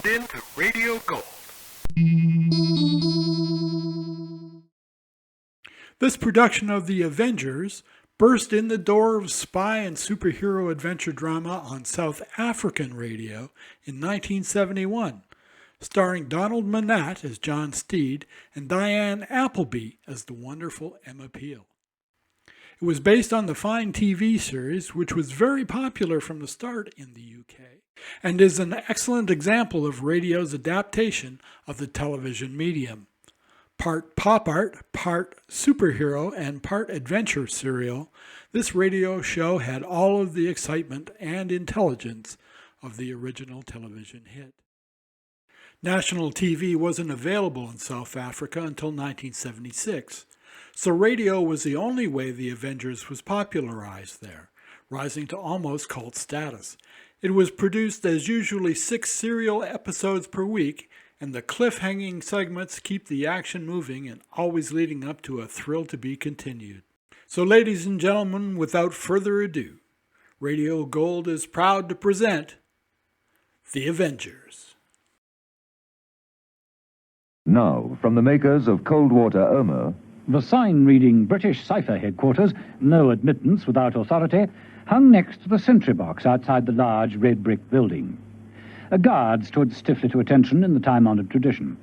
tuned in to Radio Gold. This production of The Avengers burst in the door of spy and superhero adventure drama on South African radio in 1971, starring Donald Monat as John Steed and Diane Appleby as the wonderful Emma Peel. It was based on the Fine TV series, which was very popular from the start in the UK, and is an excellent example of radio's adaptation of the television medium. Part pop art, part superhero, and part adventure serial, this radio show had all of the excitement and intelligence of the original television hit. National TV wasn't available in South Africa until 1976, so radio was the only way the Avengers was popularized there, rising to almost cult status. It was produced as usually 6 serial episodes per week, and the cliff-hanging segments keep the action moving and always leading up to a thrill to be continued. So ladies and gentlemen, without further ado, Radio Gold is proud to present The Avengers. Now, from the makers of Cold Water Irma, the sign reading British Cypher headquarters, no admittance without authority, hung next to the sentry box outside the large red brick building. A guard stood stiffly to attention in the time-honored tradition.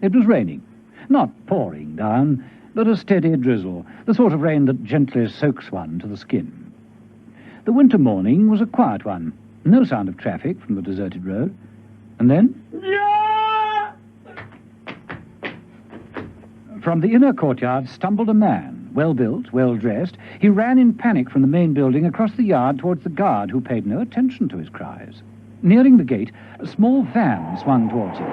It was raining, not pouring down, but a steady drizzle, the sort of rain that gently soaks one to the skin. The winter morning was a quiet one, no sound of traffic from the deserted road. And then... From the inner courtyard stumbled a man, well-built, well-dressed. He ran in panic from the main building across the yard towards the guard, who paid no attention to his cries. Nearing the gate, a small van swung towards him.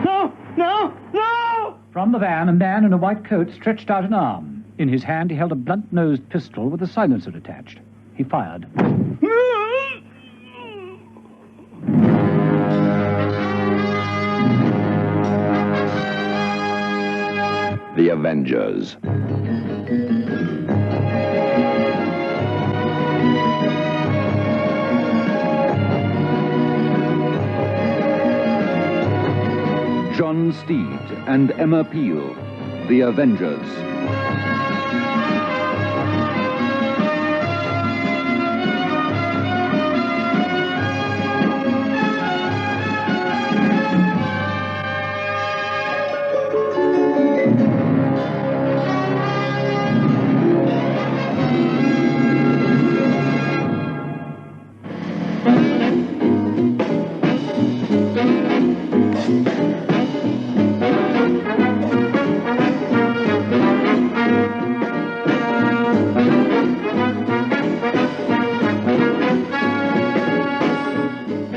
No! No! No! From the van, a man in a white coat stretched out an arm. In his hand, he held a blunt-nosed pistol with a silencer attached. He fired. The Avengers. John Steed and Emma Peel, The Avengers.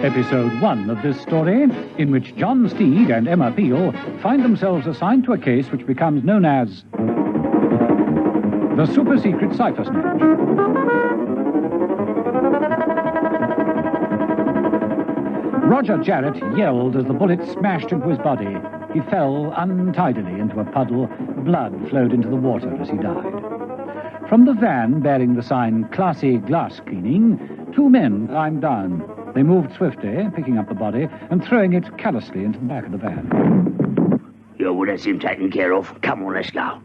Episode 1 of this story, in which John Steed and Emma Peel find themselves assigned to a case which becomes known as the super-secret cipher Snatch. Roger Jarrett yelled as the bullet smashed into his body. He fell untidily into a puddle. Blood flowed into the water as he died. From the van bearing the sign Classy Glass Cleaning, 2 men climbed down. They moved swiftly, picking up the body and throwing it callously into the back of the van. You would have him taken care of. Come on, let's go.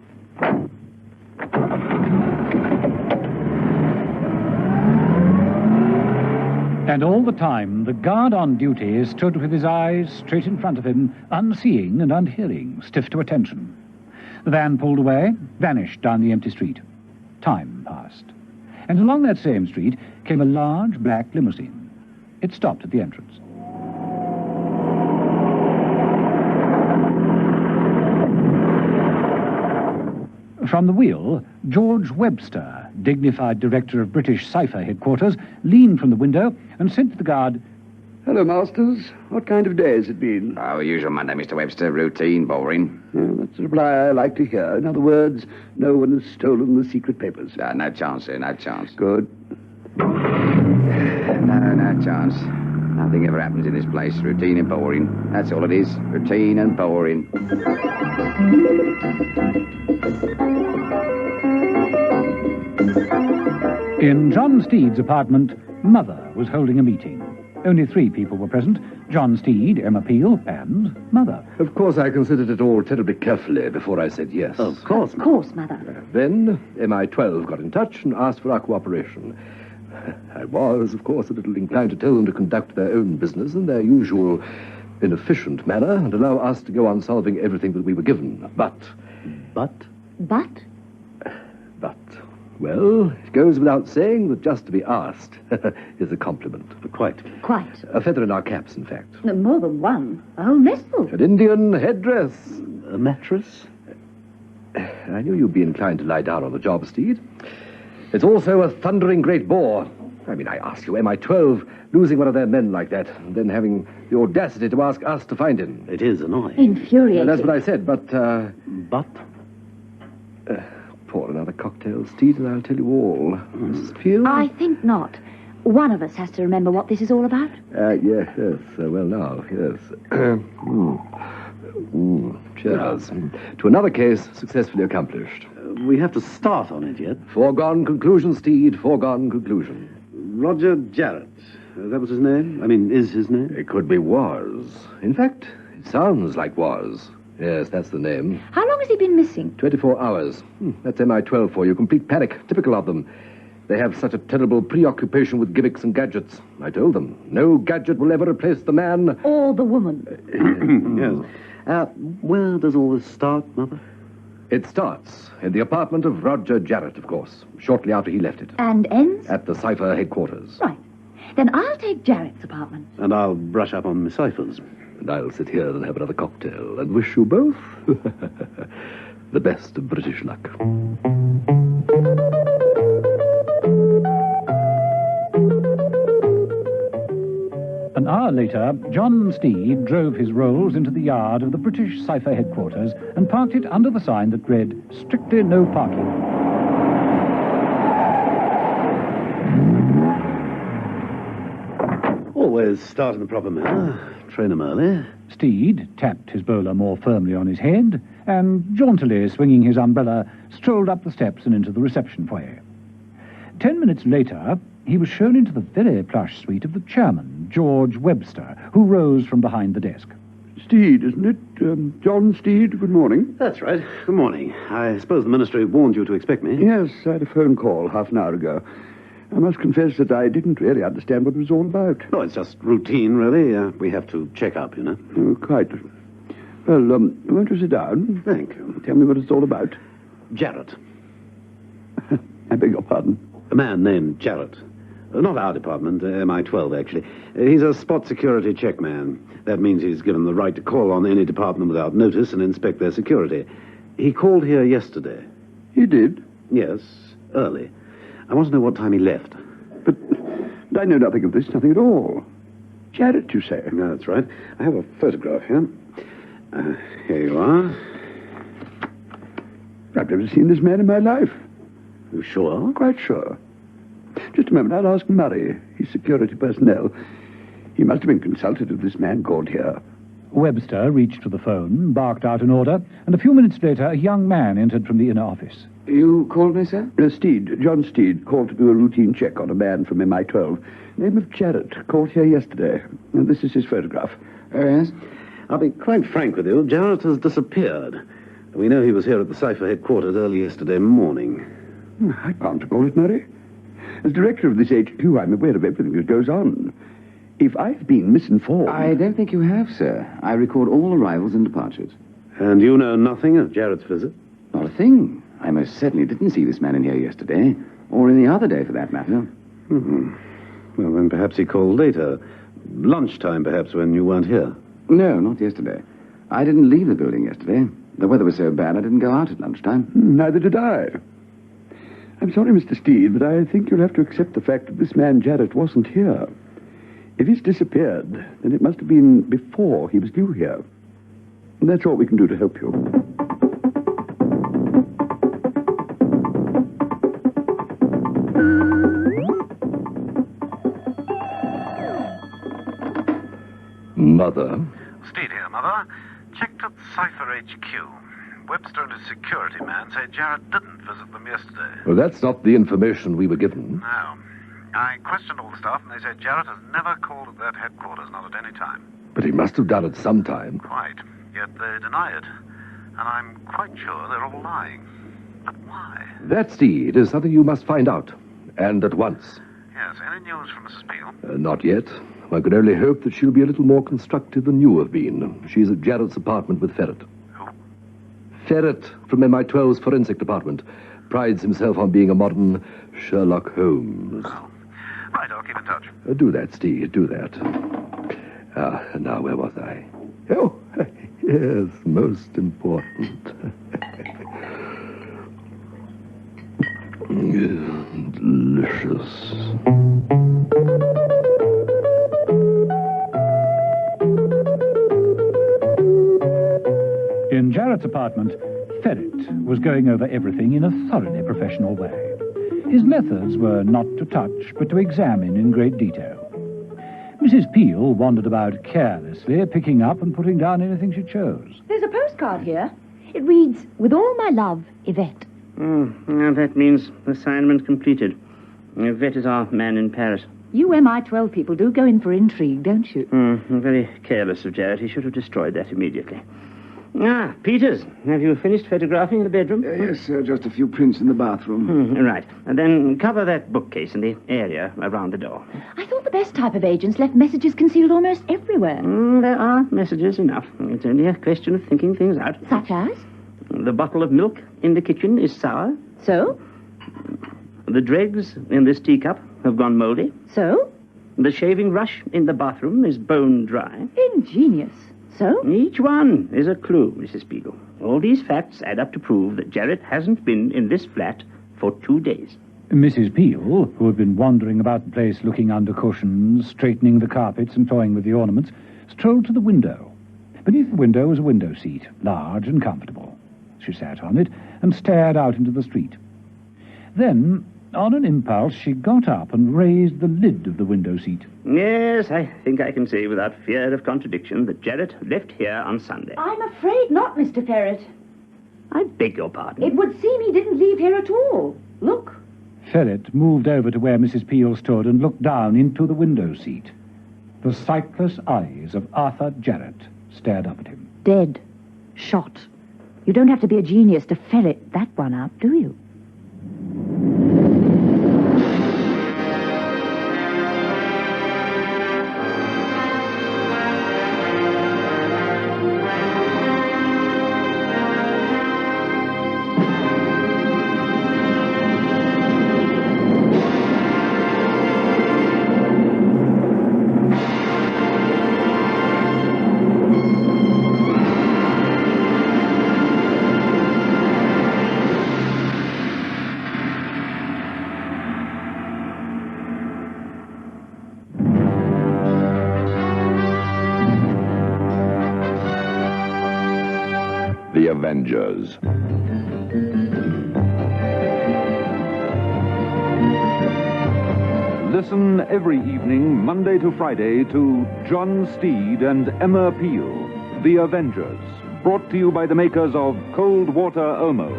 And all the time, the guard on duty stood with his eyes straight in front of him, unseeing and unhearing, stiff to attention. The van pulled away, vanished down the empty street. Time passed. And along that same street came a large black limousine. It stopped at the entrance. From the wheel, George Webster, dignified director of British Cypher headquarters, leaned from the window and said to the guard, "Hello, Masters. What kind of day has it been?" Oh, usual Monday, Mr. Webster. Routine, boring. That's a reply I like to hear. In other words, no one has stolen the secret papers. No chance, sir, no chance. Good. No chance. Nothing ever happens in this place. Routine and boring. That's all it is. Routine and boring. In John Steed's apartment, Mother was holding a meeting. Only 3 people were present: John Steed, Emma Peel, and Mother. Of course, I considered it all terribly carefully before I said yes. Of course, Mother. Then MI12 got in touch and asked for our cooperation. I was, of course, a little inclined to tell them to conduct their own business in their usual inefficient manner and allow us to go on solving everything that we were given. But, well, it goes without saying that just to be asked is a compliment. Quite. A feather in our caps, in fact. More than one. A whole nestful. An Indian headdress. A mattress? I knew you'd be inclined to lie down on the job, Steed. It's also a thundering great bore. I mean, I ask you, MI12 losing one of their men like that, and then having the audacity to ask us to find him. It is annoying. Infuriating. That's what I said, but... But? Pour another cocktail, Steed, and I'll tell you all. Mrs. Peel? I think not. One of us has to remember what this is all about. Yes. Well, now, yes. Cheers. To another case successfully accomplished. We have to start on it yet. Foregone conclusion, Steed, foregone conclusion. Roger Jarrett. That was his name? I mean, is his name? It could be was. In fact, it sounds like was. Yes, that's the name. How long has he been missing? 24 hours. That's MI12 for you. Complete panic. Typical of them. They have such a terrible preoccupation with gimmicks and gadgets. I told them, no gadget will ever replace the man. Or the woman. Yes. Where does all this start, Mother? It starts in the apartment of Roger Jarrett, of course, shortly after he left it. And ends? At the Cypher headquarters. Right. Then I'll take Jarrett's apartment. And I'll brush up on my ciphers. And I'll sit here and have another cocktail and wish you both the best of British luck. An hour later, John Steed drove his rolls into the yard of the British Cypher headquarters and parked it under the sign that read, "Strictly no parking." Always start in the proper manner. Train him early. Steed tapped his bowler more firmly on his head and, jauntily swinging his umbrella, strolled up the steps and into the reception foyer. 10 minutes later, he was shown into the very plush suite of the chairman, George Webster, who rose from behind the desk. Steed, isn't it? John Steed, good morning. That's right. Good morning. I suppose the ministry warned you to expect me. Yes, I had a phone call half an hour ago. I must confess that I didn't really understand what it was all about. No, it's just routine, really. We have to check up, you know. Oh, quite. Well, won't you sit down? Thank you. Tell me what it's all about. Jarrett. I beg your pardon. A man named Jarrett. Not our department, MI12, actually. He's a spot security check man. That means he's given the right to call on any department without notice and inspect their security. He called here yesterday. He did? Yes, early. I want to know what time he left. But I know nothing of this, nothing at all. Jarrett, you say? No, that's right. I have a photograph here. Here you are. I've never seen this man in my life. You sure? Quite sure. Just a moment, I'll ask Murray. He's security personnel. He must have been consulted if this man called here. Webster reached for the phone, barked out an order, and a few minutes later a young man entered from the inner office. You called me, sir? Steed, John Steed, called to do a routine check on a man from MI12. Name of Jarrett, called here yesterday. And this is his photograph. Oh, yes? I'll be quite frank with you. Jarrett has disappeared. We know he was here at the Cypher headquarters early yesterday morning. I can't recall it, Murray. As director of this HQ, I'm aware of everything that goes on. If I've been misinformed... I don't think you have, sir. I record all arrivals and departures. And you know nothing of Jarrett's visit? Not a thing. I most certainly didn't see this man in here yesterday, or any other day for that matter. Mm-hmm. Well, then perhaps he called later. Lunchtime, perhaps, when you weren't here. No, not yesterday. I didn't leave the building yesterday. The weather was so bad I didn't go out at lunchtime. Neither did I. I'm sorry, Mr. Steed, but I think you'll have to accept the fact that this man Jarrett wasn't here. If he's disappeared, then it must have been before he was due here. And that's all we can do to help you. Mother? Steed here, Mother. Checked at Cypher HQ. Webster and his security man say Jarrett didn't visit them yesterday. Well, that's not the information we were given. No. I questioned all the staff, and they said Jarrett has never called at that headquarters, not at any time. But he must have done it sometime. Quite. Yet they deny it. And I'm quite sure they're all lying. But why? That, Steed, is something you must find out. And at once. Yes, any news from Mrs. Peel? Not yet. One could only hope that she'll be a little more constructive than you have been. She's at Jarrett's apartment with Ferret. Who? Ferret, from MI12's forensic department. Prides himself on being a modern Sherlock Holmes. Oh. Right, I'll keep in touch. Do that, Steve, do that. And now, where was I? Oh, yes, most important. Delicious. In Jarrett's apartment, Ferret was going over everything in a thoroughly professional way. His methods were not to touch, but to examine in great detail. Mrs. Peel wandered about carelessly, picking up and putting down anything she chose. There's a postcard here. It reads, "With all my love, Yvette." Now that means assignment completed. Yvette is our man in Paris. You MI12 people do go in for intrigue, don't you? Very careless of Jarrett. He should have destroyed that immediately. Peters, have you finished photographing the bedroom? Yes, sir, just a few prints in the bathroom. Right. And then cover that bookcase and the area around the door. I thought the best type of agents left messages concealed almost everywhere. There are messages enough. It's only a question of thinking things out. Such as? The bottle of milk in the kitchen is sour. So? The dregs in this teacup have gone moldy. So? The shaving brush in the bathroom is bone dry. Ingenious. So? Each one is a clue, Mrs. Beagle. All these facts add up to prove that Jarrett hasn't been in this flat for 2 days. Mrs. Peel, who had been wandering about the place looking under cushions, straightening the carpets and toying with the ornaments, strolled to the window. Beneath the window was a window seat, large and comfortable. She sat on it and stared out into the street. Then, on an impulse, she got up and raised the lid of the window seat. Yes, I think I can say without fear of contradiction that Jarrett left here on Sunday. I'm afraid not, Mr. Ferret. I beg your pardon. It would seem he didn't leave here at all. Look. Ferret moved over to where Mrs. Peel stood and looked down into the window seat. The sightless eyes of Arthur Jarrett stared up at him. Dead. Shot. You don't have to be a genius to ferret that one out, do you? The Avengers. Listen every evening, Monday to Friday, to John Steed and Emma Peel, The Avengers, brought to you by the makers of Cold Water Omo.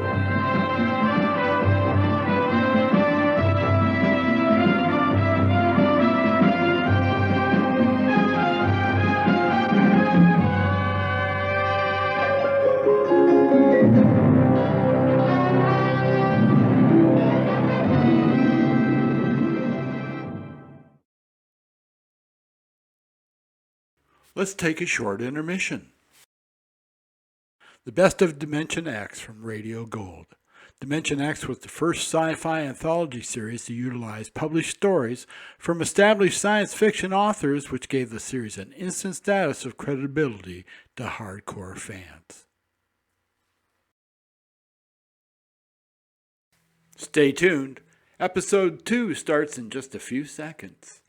Let's take a short intermission. The Best of Dimension X from Radio Gold. Dimension X was the first sci-fi anthology series to utilize published stories from established science fiction authors, which gave the series an instant status of credibility to hardcore fans. Stay tuned. Episode 2 starts in just a few seconds.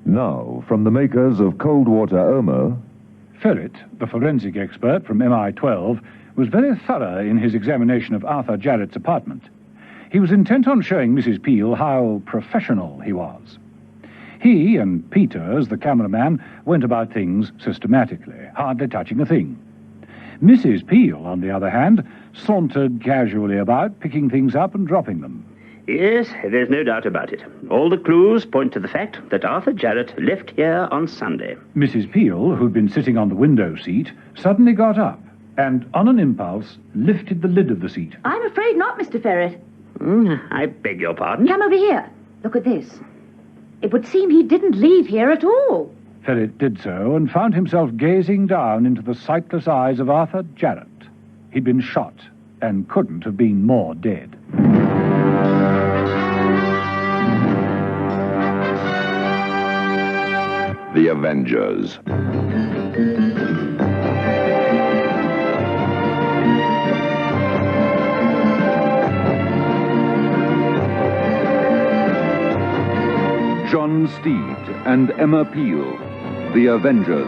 Now, from the makers of Cold Water Omo. Ferret, the forensic expert from MI12, was very thorough in his examination of Arthur Jarrett's apartment. He was intent on showing Mrs. Peel how professional he was. He and Peters, the cameraman, went about things systematically, hardly touching a thing. Mrs. Peel, on the other hand, sauntered casually about, picking things up and dropping them. Yes, there's no doubt about it. All the clues point to the fact that Arthur Jarrett left here on Sunday. Mrs. Peel, who'd been sitting on the window seat, suddenly got up and, on an impulse, lifted the lid of the seat. I'm afraid not, Mr. Ferret. I beg your pardon? Come over here. Look at this. It would seem he didn't leave here at all. Ferret did so and found himself gazing down into the sightless eyes of Arthur Jarrett. He'd been shot and couldn't have been more dead. The Avengers. John Steed and Emma Peel, The Avengers.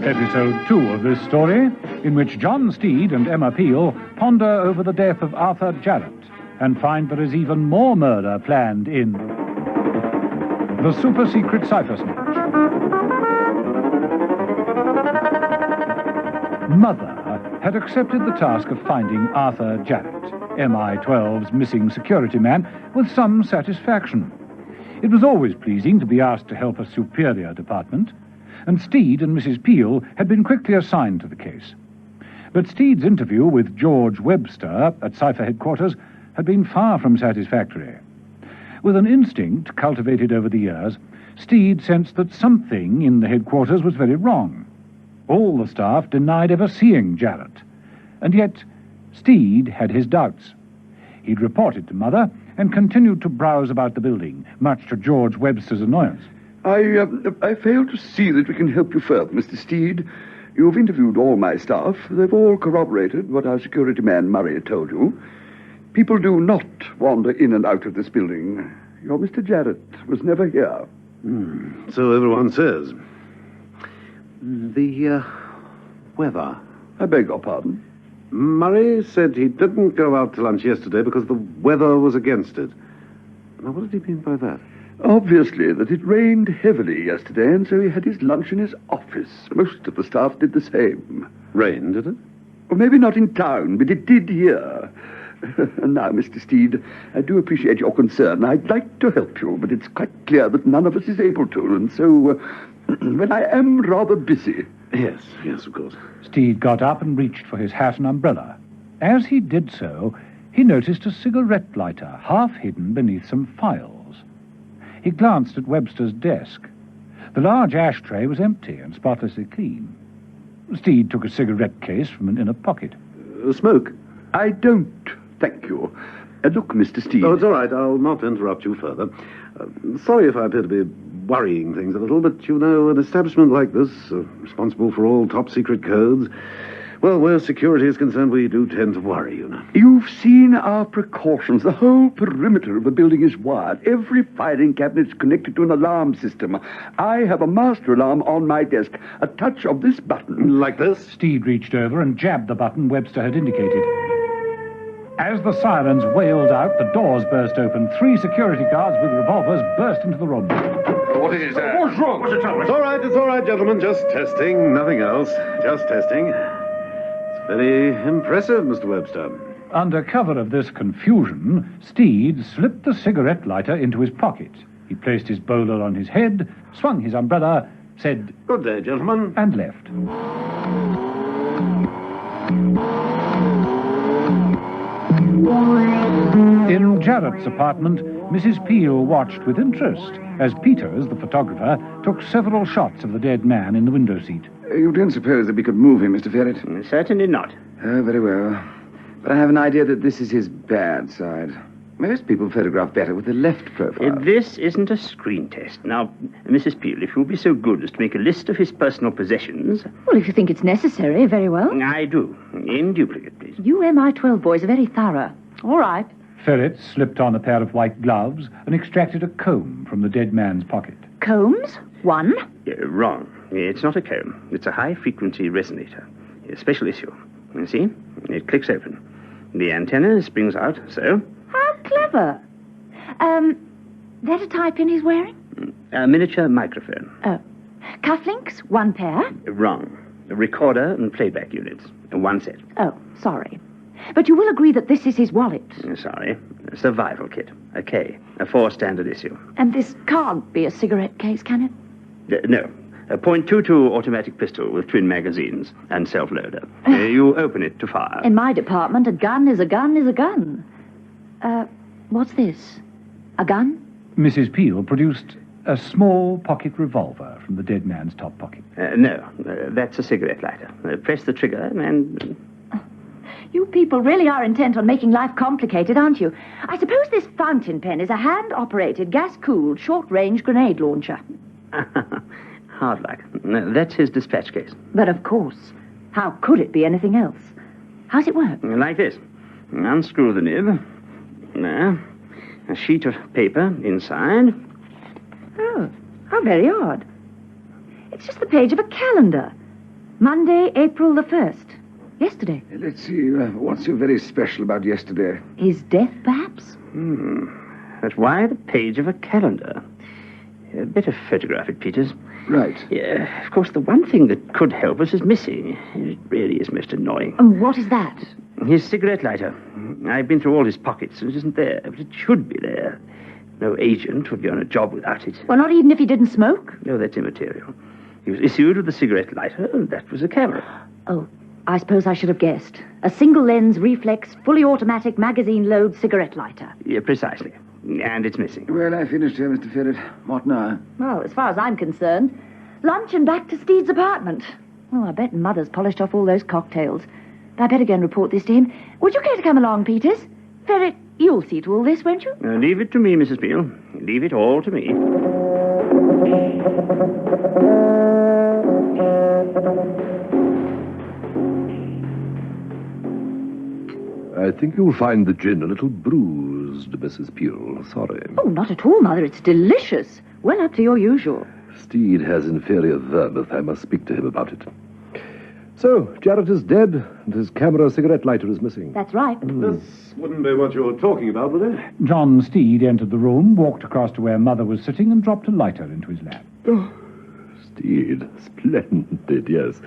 Episode 2 of this story, in which John Steed and Emma Peel ponder over the death of Arthur Jarrett and find there is even more murder planned in the super-secret Cypher Snatch. Mother had accepted the task of finding Arthur Jarrett, MI12's missing security man, with some satisfaction. It was always pleasing to be asked to help a superior department, and Steed and Mrs. Peel had been quickly assigned to the case. But Steed's interview with George Webster at Cypher headquarters had been far from satisfactory. With an instinct cultivated over the years, Steed sensed that something in the headquarters was very wrong. All the staff denied ever seeing Jarrett, and yet Steed had his doubts. He'd reported to Mother and continued to browse about the building, much to George Webster's annoyance. I fail to see that we can help you further, Mr. Steed. You've interviewed all my staff. They've all corroborated what our security man Murray told you. People do not wander in and out of this building. Your Mr. Jarrett was never here. So everyone says. The weather. I beg your pardon? Murray said he didn't go out to lunch yesterday because the weather was against it. Now, what did he mean by that? Obviously that it rained heavily yesterday, and so he had his lunch in his office. Most of the staff did the same. Rain, did it? Well, maybe not in town, but it did here. And now, Mr. Steed, I do appreciate your concern. I'd like to help you, but it's quite clear that none of us is able to, and so, when I am rather busy. Yes, of course. Steed got up and reached for his hat and umbrella. As he did so, he noticed a cigarette lighter half hidden beneath some files. He glanced at Webster's desk. The large ashtray was empty and spotlessly clean. Steed took a cigarette case from an inner pocket. Smoke? I don't, thank you. Look, Mr. Steed. Oh, it's all right. I'll not interrupt you further. Sorry if I appear to be worrying things a little, but, you know, an establishment like this, responsible for all top-secret codes, well, where security is concerned, we do tend to worry, you know. You've seen our precautions. The whole perimeter of the building is wired. Every filing cabinet is connected to an alarm system. I have a master alarm on my desk. A touch of this button. Like this? Steed reached over and jabbed the button Webster had indicated. As the sirens wailed out, the doors burst open. 3 security guards with revolvers burst into the room. What is that? What's wrong? What's the trouble? It's all right, gentlemen. Just testing. Nothing else. Just testing. Very impressive, Mr. Webster. Under cover of this confusion, Steed slipped the cigarette lighter into his pocket. He placed his bowler on his head, swung his umbrella, said, "Good day, gentlemen," and left. In Jarrett's apartment, Mrs. Peel watched with interest as Peters, the photographer, took several shots of the dead man in the window seat. You don't suppose that we could move him, Mr. Ferret? Certainly not. Oh, very well. But I have an idea that this is his bad side. Most people photograph better with the left profile. This isn't a screen test. Now, Mrs. Peel, if you'll be so good as to make a list of his personal possessions... Well, if you think it's necessary, very well. I do. In duplicate, please. You MI12 boys are very thorough. All right. Ferret slipped on a pair of white gloves and extracted a comb from the dead man's pocket. Combs? One? Wrong. It's not a comb. It's a high-frequency resonator. A special issue. You see? It clicks open. The antenna springs out, so... How clever. That a tie-pin he's wearing? A miniature microphone. Oh. Cufflinks? One pair? Wrong. A recorder and playback units. One set. Oh, sorry. But you will agree that this is his wallet. Sorry. A survival kit. A K. A 4 standard issue. And this can't be a cigarette case, can it? No. A .22 automatic pistol with twin magazines and self-loader. You open it to fire. In my department, a gun is a gun is a gun. What's this? A gun? Mrs. Peel produced a small pocket revolver from the dead man's top pocket. No, that's a cigarette lighter. Press the trigger and... You people really are intent on making life complicated, aren't you? I suppose this fountain pen is a hand-operated, gas-cooled, short-range grenade launcher. Hard luck. That's his dispatch case. But of course. How could it be anything else? How's it work? Like this. Unscrew the nib. Now, a sheet of paper inside. Oh, how very odd. It's just the page of a calendar. Monday, April the 1st. Yesterday. Let's see, what's so very special about yesterday? His death, perhaps? But why the page of a calendar? Better photograph it, Peters. Right. Yeah, of course, the one thing that could help us is missing. It really is most annoying. And what is that? His cigarette lighter. I've been through all his pockets, and it isn't there, but it should be there. No agent would be on a job without it. Well, not even if he didn't smoke? No, that's immaterial. He was issued with a cigarette lighter, and that was a camera. Oh, I suppose I should have guessed. A single-lens, reflex, fully automatic, magazine-load cigarette lighter. Yeah, precisely. And it's missing. Well, I finished here, Mr. Ferret. What now? Well, as far as I'm concerned, lunch and back to Steed's apartment. Oh, I bet Mother's polished off all those cocktails. But I better go and report this to him. Would you care to come along, Peters? Ferret, you'll see to all this, won't you? Leave it to me, Mrs. Peel. Leave it all to me. I think you'll find the gin a little bruised, Mrs. Peel. Sorry. Oh, not at all, Mother. It's delicious. Well up to your usual. Steed has inferior vermouth. I must speak to him about it. So, Jarrett is dead, and his camera cigarette lighter is missing. That's right. This wouldn't be what you were talking about, would it? John Steed entered the room, walked across to where Mother was sitting, and dropped a lighter into his lap. Oh, Steed. Splendid, yes.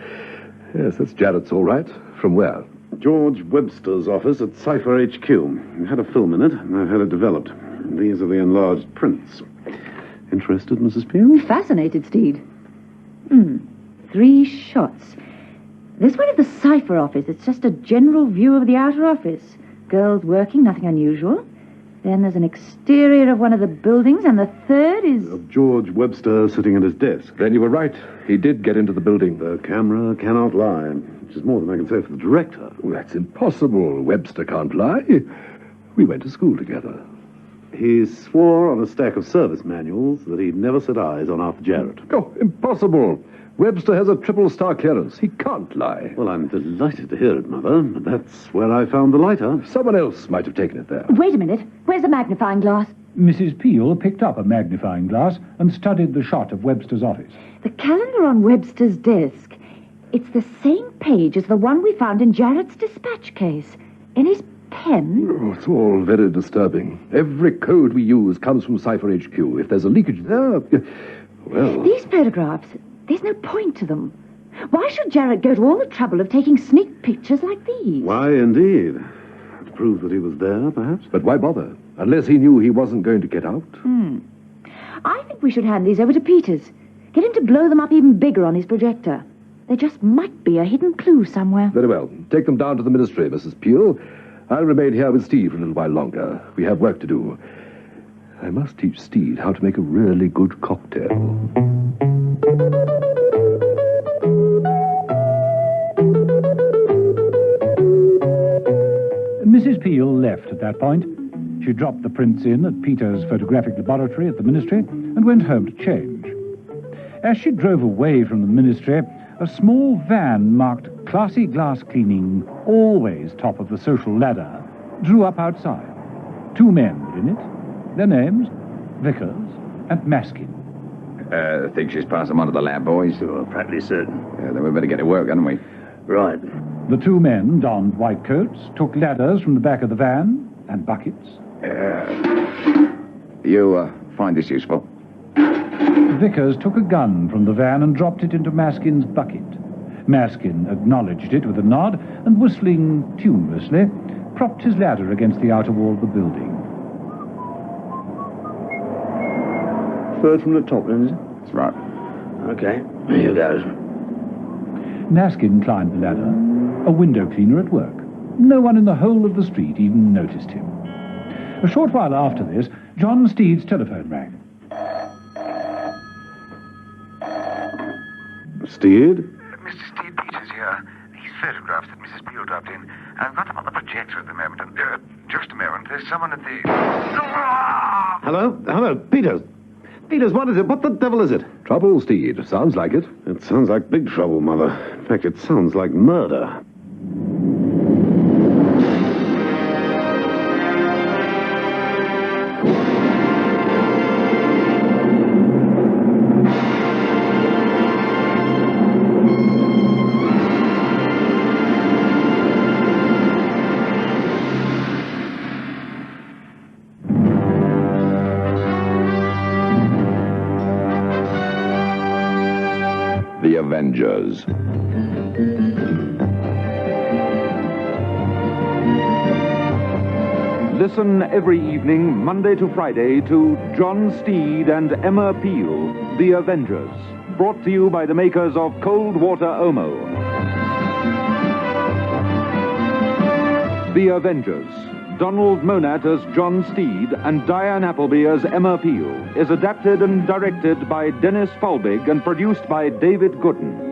Yes, that's Jarrett's all right. From where? George Webster's office at Cypher HQ. It had a film in it, and I've had it developed. These are the enlarged prints. Interested, Mrs. Peel? Fascinated, Steed. 3 shots. This one of the Cypher office. It's just a general view of the outer office. Girls working, nothing unusual. Then there's an exterior of one of the buildings, and the third is... Of George Webster sitting at his desk. Then you were right. He did get into the building. The camera cannot lie, which is more than I can say for the director. Well, that's impossible. Webster can't lie. We went to school together. He swore on a stack of service manuals that he'd never set eyes on Arthur Jarrett. Oh, impossible. Webster has a 3-star clearance. He can't lie. Well, I'm delighted to hear it, Mother. But that's where I found the lighter. Someone else might have taken it there. Wait a minute. Where's the magnifying glass? Mrs. Peel picked up a magnifying glass and studied the shot of Webster's office. The calendar on Webster's desk. It's the same page as the one we found in Jarrett's dispatch case. In his pen. Oh, it's all very disturbing. Every code we use comes from Cypher HQ. If there's a leakage there, well... These photographs, there's no point to them. Why should Jarrett go to all the trouble of taking sneak pictures like these? Why, indeed. To prove that he was there, perhaps? But why bother? Unless he knew he wasn't going to get out. I think we should hand these over to Peters. Get him to blow them up even bigger on his projector. There just might be a hidden clue somewhere. Very well. Take them down to the ministry, Mrs. Peel. I'll remain here with Steve for a little while longer. We have work to do. I must teach Steed how to make a really good cocktail. Mrs. Peel left at that point. She dropped the prints in at Peter's photographic laboratory at the ministry and went home to change. As she drove away from the ministry, a small van marked classy glass cleaning, always top of the social ladder, drew up outside. 2 men were in it. Their names, Vickers and Maskin. Think she's passed them on to the lab, boys? Sure, practically certain. Yeah, then we'd better get to work, hadn't we? Right. The 2 men donned white coats, took ladders from the back of the van and buckets. You find this useful? Vickers took a gun from the van and dropped it into Maskin's bucket. Maskin acknowledged it with a nod and, whistling tunelessly, propped his ladder against the outer wall of the building. Third from the top, then, is it? That's right. Okay, here goes. Maskin climbed the ladder, a window cleaner at work. No one in the whole of the street even noticed him. A short while after this, John Steed's telephone rang. Steed? Mr. Steve Peters here. These photographs that Mrs. Peel dropped in, I've got them on the projector at the moment. And, just a moment, there's someone at the... Hello? Hello, Peters. Peters, what is it? What the devil is it? Trouble, Steed. Sounds like it. It sounds like big trouble, Mother. In fact, it sounds like murder. The Avengers. Listen every evening, Monday to Friday, to John Steed and Emma Peel, The Avengers, brought to you by the makers of Cold Water Omo. The Avengers, Donald Monat as John Steed and Diane Appleby as Emma Peel, is adapted and directed by Dennis Falbig and produced by David Gooden.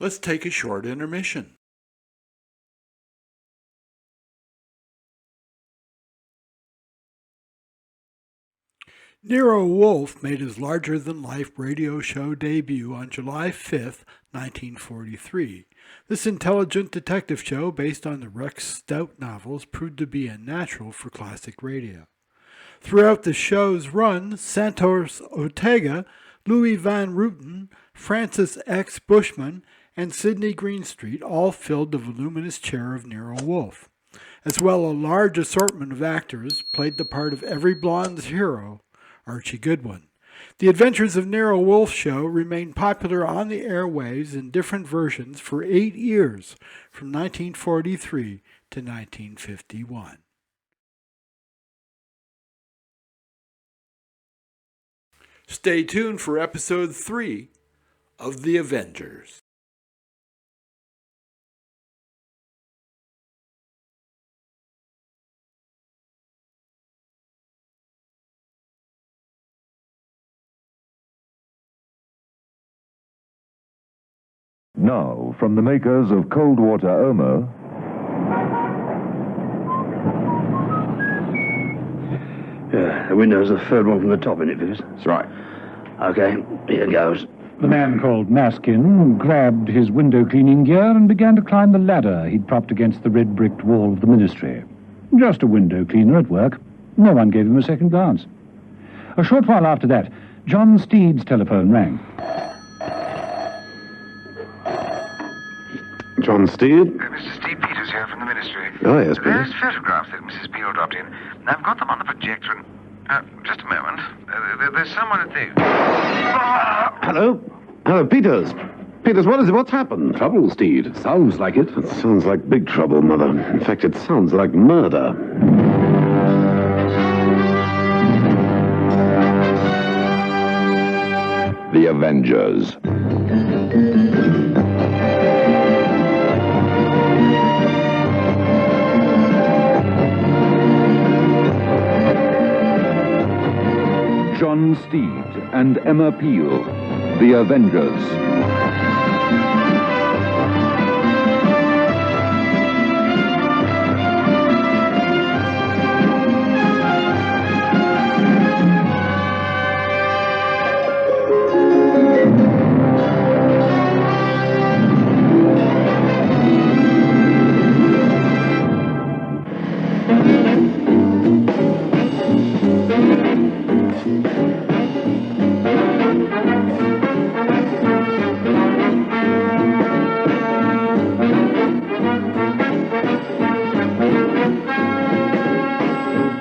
Let's take a short intermission. Nero Wolfe made his larger-than-life radio show debut on July 5, 1943. This intelligent detective show, based on the Rex Stout novels, proved to be a natural for classic radio. Throughout the show's run, Santos Ortega, Louis Van Rooten, Francis X. Bushman, and Sidney Greenstreet all filled the voluminous chair of Nero Wolfe. As well, a large assortment of actors played the part of every blonde's hero, Archie Goodwin. The Adventures of Nero Wolfe show remained popular on the airwaves in different versions for 8 years, from 1943 to 1951. Stay tuned for episode 3 of The Avengers. Now, from the makers of Cold Water Omo... The window's the third one from the top, isn't it, Vickers? That's right. Okay, here goes. The man called Maskin grabbed his window cleaning gear and began to climb the ladder he'd propped against the red bricked wall of the ministry. Just a window cleaner at work. No one gave him a second glance. A short while after that, John Steed's telephone rang. John Steed? Mr. Steve Peters here from the ministry. Oh, yes, Peter. There's photographs that Mrs. Peel dropped in. I've got them on the projector and... just a moment. There's someone at the... Hello? Hello, Peters. Peters, what is it? What's happened? Trouble, Steed. Sounds like it. It sounds like big trouble, Mother. In fact, it sounds like murder. The Avengers. John Steed and Emma Peel, The Avengers.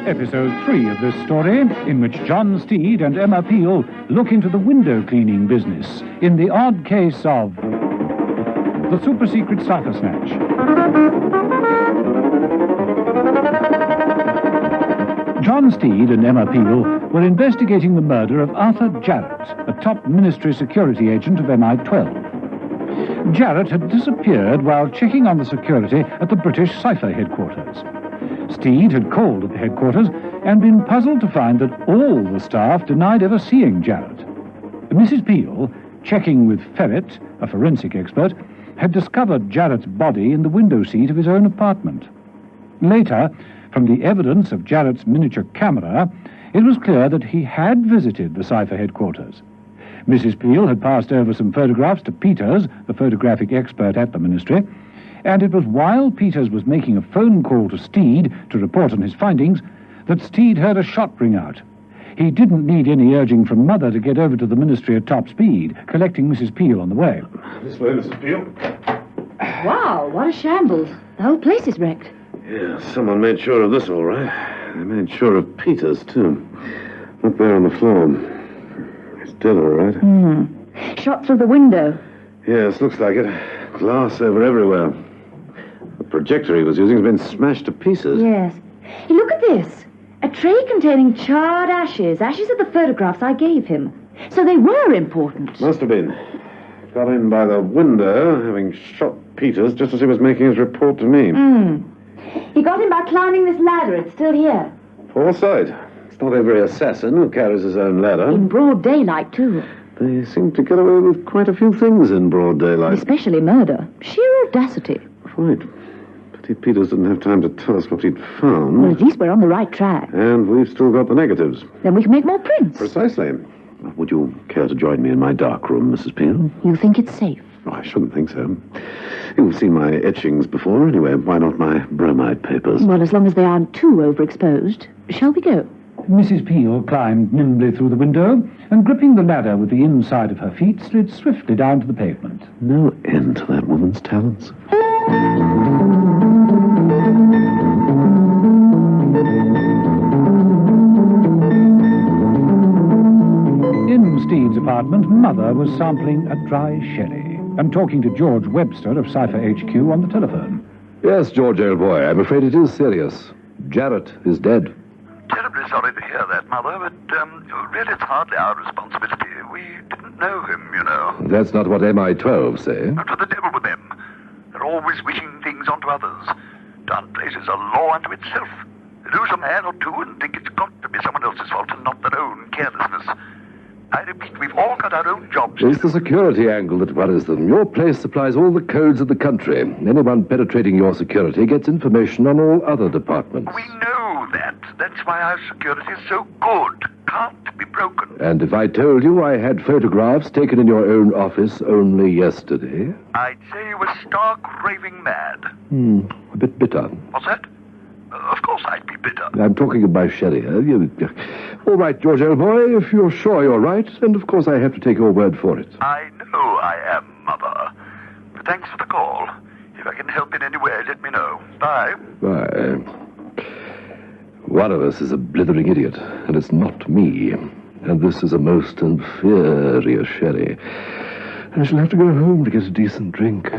Episode 3 of this story, in which John Steed and Emma Peel look into the window cleaning business in the odd case of the super-secret cipher Snatch. John Steed and Emma Peel were investigating the murder of Arthur Jarrett, a top ministry security agent of MI12. Jarrett had disappeared while checking on the security at the British Cypher headquarters. Steed had called at the headquarters and been puzzled to find that all the staff denied ever seeing Jarrett. Mrs. Peel, checking with Ferret, a forensic expert, had discovered Jarrett's body in the window seat of his own apartment. Later, from the evidence of Jarrett's miniature camera, it was clear that he had visited the Cypher headquarters. Mrs. Peel had passed over some photographs to Peters, the photographic expert at the ministry, and it was while Peters was making a phone call to Steed to report on his findings that Steed heard a shot ring out. He didn't need any urging from Mother to get over to the ministry at top speed, collecting Mrs. Peel on the way. This way, Mrs. Peel. Wow, what a shambles. The whole place is wrecked. Yeah, someone made sure of this, all right. They made sure of Peters, too. Up there on the floor. He's dead, all right. Shot through the window. Yes, looks like it. Glass over everywhere. The projector he was using has been smashed to pieces. Yes. Hey, look at this. A tray containing charred ashes. Ashes of the photographs I gave him. So they were important. Must have been. Got in by the window, having shot Peters just as he was making his report to me. He got him by climbing this ladder. It's still here. Foresight. It's not every assassin who carries his own ladder. In broad daylight, too. They seem to get away with quite a few things in broad daylight. Especially murder. Sheer audacity. Right. Pity Peters didn't have time to tell us what he'd found. Well, at least we're on the right track. And we've still got the negatives. Then we can make more prints. Precisely. Would you care to join me in my dark room, Mrs. Peel? You think it's safe? Oh, I shouldn't think so. You've seen my etchings before, anyway. Why not my bromide papers? Well, as long as they aren't too overexposed. Shall we go? Mrs. Peel climbed nimbly through the window and, gripping the ladder with the inside of her feet, slid swiftly down to the pavement. No end to that woman's talents. In Steed's apartment, Mother was sampling a dry sherry and talking to George Webster of Cypher HQ on the telephone. Yes, George, old boy, I'm afraid it is serious. Jarrett is dead. Terribly sorry to hear that, Mother, but really it's hardly our responsibility. We didn't know him, you know. That's not what MI12 say. To the devil with them. They're always wishing things onto others. Darn place is a law unto itself. They lose a man or two and think it's got to be someone else's fault and not their own carelessness. I repeat, we've all got our own jobs. It's the security angle that worries them. Your place supplies all the codes of the country. Anyone penetrating your security gets information on all other departments. We know that. That's why our security is so good. Can't be broken. And if I told you I had photographs taken in your own office only yesterday? I'd say you were stark raving mad. A bit bitter. What's that? Of course I'd be bitter. I'm talking of my sherry. All right, George, old boy, if you're sure you're right, and of course I have to take your word for it. I know I am, Mother. But thanks for the call. If I can help in any way, let me know. Bye. Bye. One of us is a blithering idiot, and it's not me. And this is a most inferior sherry. I shall have to go home to get a decent drink.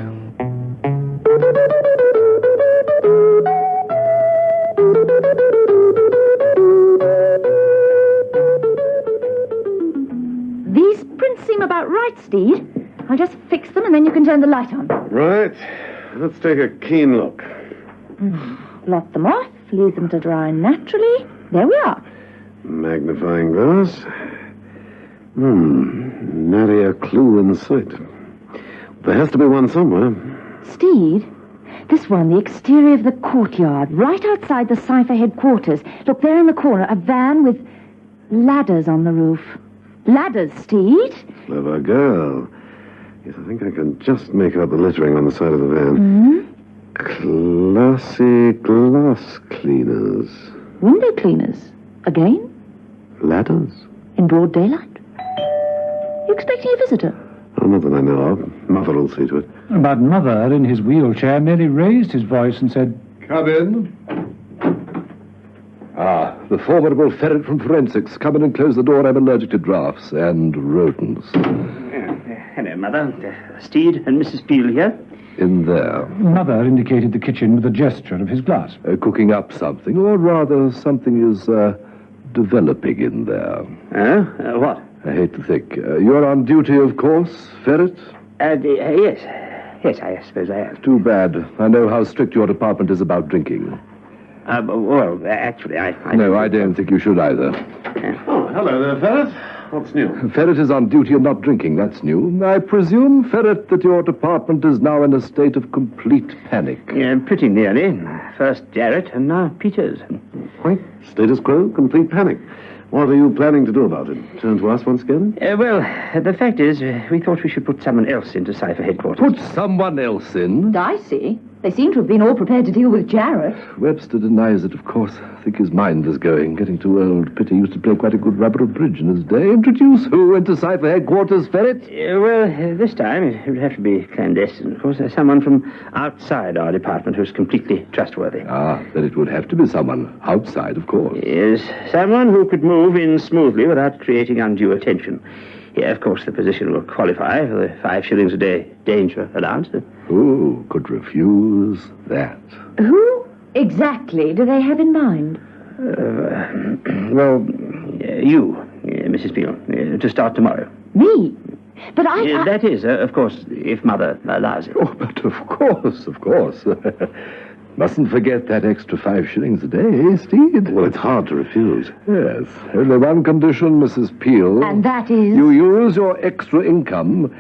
These prints seem a Steed. I'll just fix them and then you can turn the light on. Right. Let's take a keen look. Blot them off, leave them to dry naturally. There we are. Magnifying glass. Nary a clue in sight. There has to be one somewhere. Steed, this one, the exterior of the courtyard, right outside the Cypher headquarters. Look, there in the corner, a van with ladders on the roof. Ladders, Steed. Clever girl. Yes, I think I can just make out the lettering on the side of the van. Classy glass cleaners. Window cleaners. Again? Ladders? In broad daylight? You expecting a visitor? Oh, not that I know of. Mother will see to it. But Mother, in his wheelchair, merely raised his voice and said, Come in. Ah, the formidable ferret from forensics. Come in and close the door. I'm allergic to drafts and rodents. Hello, Mother. Steed and Mrs. Peel here. In there. Mother indicated the kitchen with a gesture of his glass. Cooking up something, or rather, something is developing in there. What? I hate to think. You're on duty, of course, ferret? Yes. Yes, I suppose I am. Too bad. I know how strict your department is about drinking. Well, actually, I No, I don't think you should either. Oh, hello there, Ferret. What's new? Ferret is on duty and not drinking. That's new. I presume, Ferret, that your department is now in a state of complete panic. Yeah, pretty nearly. First Jarrett and now Peters. Quite status quo, complete panic. What are you planning to do about it? Turn to us once again? Well, the fact is, we thought we should put someone else into Cypher headquarters. Put someone else in? Dicey. They seem to have been all prepared to deal with Jarrett. Webster denies it, of course. I think his mind is going. Getting too old. Pity used to play quite a good rubber of bridge in his day. Introduce who into Cypher headquarters, Ferret? This time it would have to be clandestine. Of course, someone from outside our department who's completely trustworthy. Ah, then it would have to be someone outside, of course. Yes, someone who could move in smoothly without creating undue attention. Yeah, of course, the position will qualify for the 5 shillings a day danger allowance. Who could refuse that? Who exactly do they have in mind? You, Mrs. Peel, to start tomorrow. Me? But I... That is, of course, if Mother allows it. Oh, but of course. Mustn't forget that extra 5 shillings a day, eh, Steed? Well, it's hard to refuse. Yes. Only one condition, Mrs. Peel. And that is? You use your extra income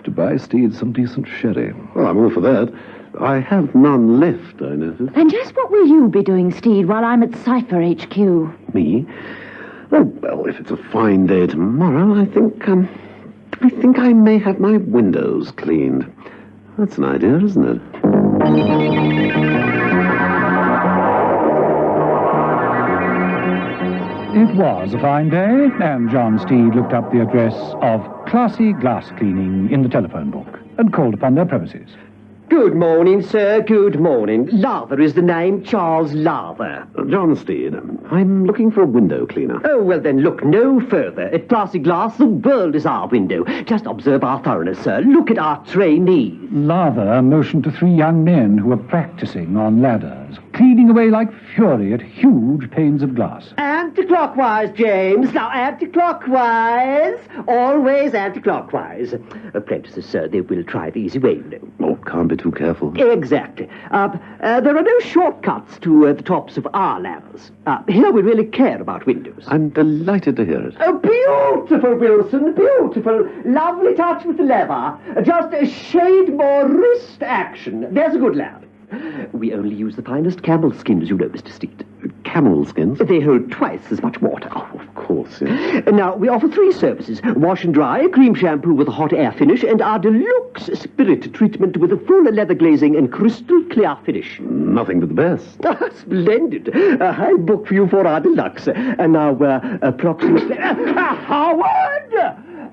to buy Steed some decent sherry. Well, I'm all for that. I have none left, I notice. And just what will you be doing, Steed, while I'm at Cypher HQ? Me? Oh, well, if it's a fine day tomorrow, I think I may have my windows cleaned. That's an idea, isn't it? It was a fine day, and John Steed looked up the address of Classy Glass Cleaning in the telephone book and called upon their premises. Good morning, sir. Good morning. Lather is the name. Charles Lather. John Steed, I'm looking for a window cleaner. Oh, well, then look no further. At Classy Glass, the world is our window. Just observe our thoroughness, sir. Look at our trainees. Lather motioned to 3 young men who were practicing on ladders, cleaning away like fury at huge panes of glass. Anti-clockwise, James. Now, anti-clockwise. Always anti-clockwise. Apprentices, sir, they will try the easy way, you know. Oh, can't be too careful. Exactly. There are no shortcuts to the tops of our ladders. Here we really care about windows. I'm delighted to hear it. Oh, beautiful, Wilson, beautiful. Lovely touch with the lever. Just a shade more wrist action. There's a good lad. We only use the finest camel skins, you know, Mr. Steed. Camel skins? They hold twice as much water. Oh, of course, yes. Now, we offer 3 services. Wash and dry, cream shampoo with a hot air finish, and our deluxe spirit treatment with a full leather glazing and crystal clear finish. Nothing but the best. Splendid. I book for you for our deluxe. And now, approximately... Howard!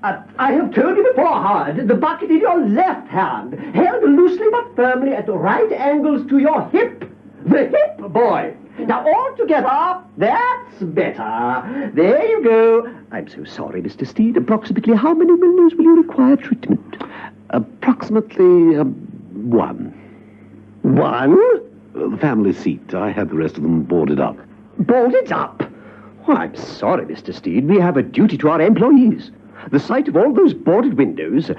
I have told you before, Howard, the bucket in your left hand, held loosely but firmly at right angles to your hip. The hip, boy. Now, all together, that's better. There you go. I'm so sorry, Mr. Steed. Approximately how many windows will you require treatment? Approximately 1. 1? The family seat. I had the rest of them boarded up. Boarded up? Oh, I'm sorry, Mr. Steed. We have a duty to our employees. The sight of all those boarded windows,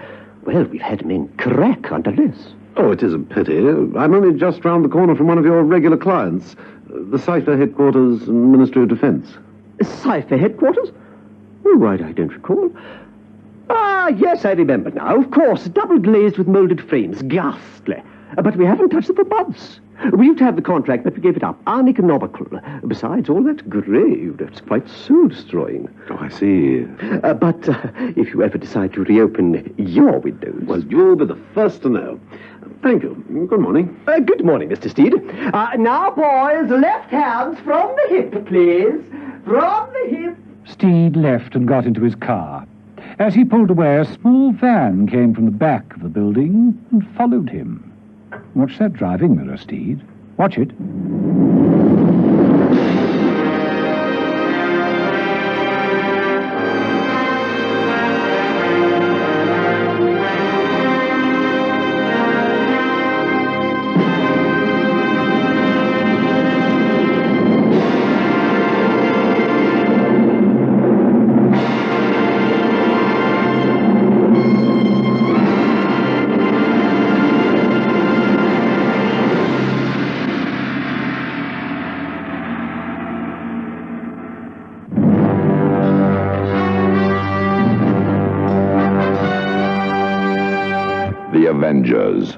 well, we've had men crack under less. Oh, it is a pity. I'm only just round the corner from one of your regular clients, the Cypher headquarters and Ministry of Defence. Cypher headquarters? Oh, right, I don't recall. Ah, yes, I remember now. Of course, double glazed with moulded frames. Ghastly. But we haven't touched it for months. We used to have the contract, but we gave it up. Uneconomical. Besides, all that grave, that's quite soul-destroying. Oh, I see. But if you ever decide to reopen your windows... Well, you'll be the first to know. Thank you. Good morning. Good morning, Mr. Steed. Now, boys, left hands from the hip, please. From the hip. Steed left and got into his car. As he pulled away, a small van came from the back of the building and followed him. Watch that driving mirror, Steed. Watch it. The Avengers.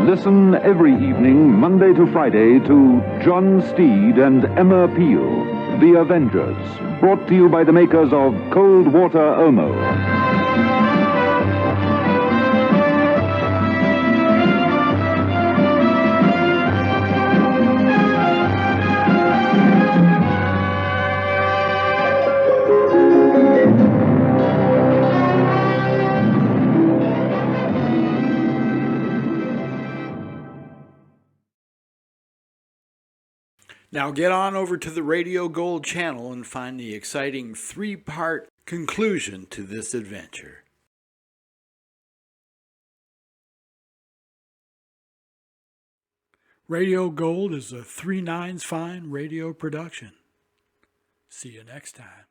Listen every evening, Monday to Friday, to John Steed and Emma Peel, The Avengers, brought to you by the makers of Cold Water Omo. Now get on over to the Radio Gold channel and find the exciting 3-part conclusion to this adventure. Radio Gold is a 3/9 fine radio production. See you next time.